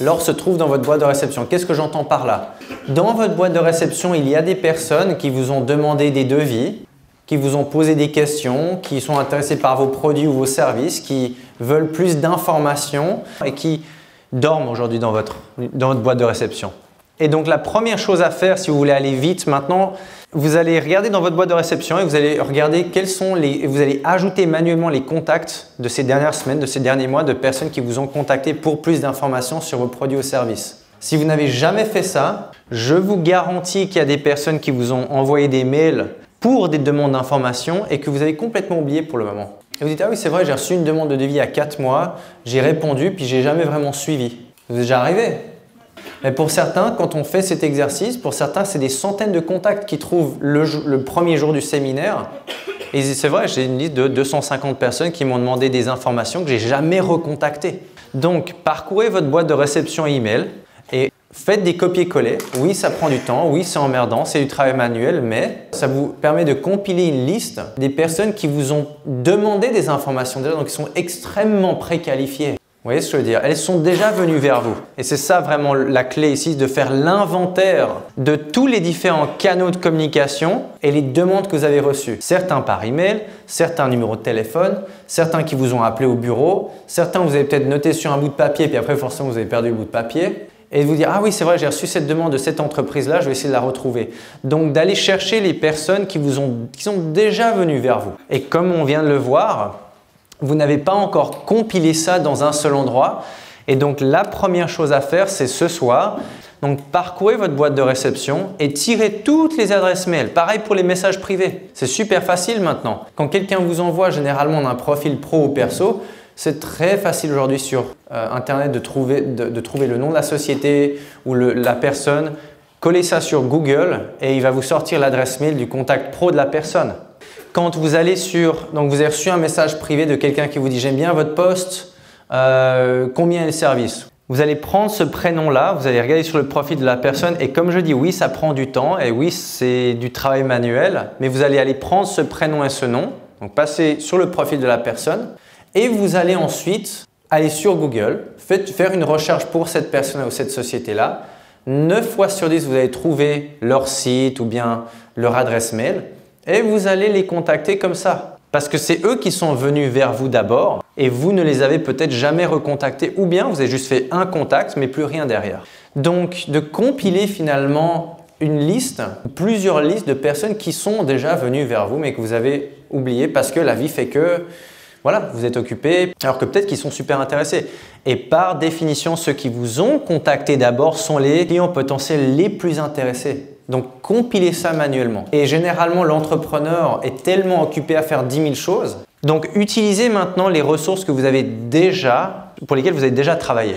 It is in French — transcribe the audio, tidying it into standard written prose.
l'or se trouve dans votre boîte de réception. Qu'est-ce que j'entends par là? Dans votre boîte de réception, il y a des personnes qui vous ont demandé des devis, qui vous ont posé des questions, qui sont intéressés par vos produits ou vos services, qui veulent plus d'informations et qui dorment aujourd'hui dans votre boîte de réception. Et donc la première chose à faire si vous voulez aller vite maintenant, vous allez regarder dans votre boîte de réception et vous allez regarder vous allez ajouter manuellement les contacts de ces dernières semaines, de ces derniers mois de personnes qui vous ont contacté pour plus d'informations sur vos produits ou services. Si vous n'avez jamais fait ça, je vous garantis qu'il y a des personnes qui vous ont envoyé des mails pour des demandes d'informations et que vous avez complètement oublié pour le moment. Et vous dites « Ah oui, c'est vrai, j'ai reçu une demande de devis il y a 4 mois, j'ai répondu puis j'ai jamais vraiment suivi. » Vous êtes déjà arrivé? Mais pour certains, quand on fait cet exercice, pour certains, c'est des centaines de contacts qui trouvent le premier jour du séminaire. Et c'est vrai, j'ai une liste de 250 personnes qui m'ont demandé des informations que j'ai jamais recontactées. Donc, parcourez votre boîte de réception email et faites des copier-coller. Oui, ça prend du temps, oui, c'est emmerdant, c'est du travail manuel, mais ça vous permet de compiler une liste des personnes qui vous ont demandé des informations déjà, donc qui sont extrêmement préqualifiées. Vous voyez ce que je veux dire? Elles sont déjà venues vers vous. Et c'est ça vraiment la clé ici, de faire l'inventaire de tous les différents canaux de communication et les demandes que vous avez reçues. Certains par email, certains numéros de téléphone, certains qui vous ont appelé au bureau, certains vous avez peut-être noté sur un bout de papier puis après forcément vous avez perdu le bout de papier. Et de vous dire « Ah oui, c'est vrai, j'ai reçu cette demande de cette entreprise-là, je vais essayer de la retrouver. » Donc d'aller chercher les personnes qui sont déjà venues vers vous. Et comme on vient de le voir, vous n'avez pas encore compilé ça dans un seul endroit. Et donc, la première chose à faire, c'est ce soir. Donc, parcourez votre boîte de réception et tirez toutes les adresses mail. Pareil pour les messages privés. C'est super facile maintenant. Quand quelqu'un vous envoie, généralement, on a un profil pro ou perso, c'est très facile aujourd'hui sur Internet de trouver le nom de la société ou la personne. Collez ça sur Google et il va vous sortir l'adresse mail du contact pro de la personne. Quand vous allez donc vous avez reçu un message privé de quelqu'un qui vous dit « J'aime bien votre poste, combien est le service ?» Vous allez prendre ce prénom-là, vous allez regarder sur le profil de la personne et comme je dis, oui, ça prend du temps et oui, c'est du travail manuel, mais vous allez aller prendre ce prénom et ce nom, donc passer sur le profil de la personne et vous allez ensuite aller sur Google, faire une recherche pour cette personne ou cette société-là. 9 fois sur 10, vous allez trouver leur site ou bien leur adresse mail. Et vous allez les contacter comme ça. Parce que c'est eux qui sont venus vers vous d'abord et vous ne les avez peut-être jamais recontactés ou bien vous avez juste fait un contact mais plus rien derrière. Donc de compiler finalement une liste, plusieurs listes de personnes qui sont déjà venues vers vous mais que vous avez oublié parce que la vie fait que voilà, vous êtes occupé alors que peut-être qu'ils sont super intéressés. Et par définition, ceux qui vous ont contacté d'abord sont les clients potentiels les plus intéressés. Donc, compilez ça manuellement. Et généralement, l'entrepreneur est tellement occupé à faire 10 000 choses. Donc, utilisez maintenant les ressources que vous avez déjà, pour lesquelles vous avez déjà travaillé.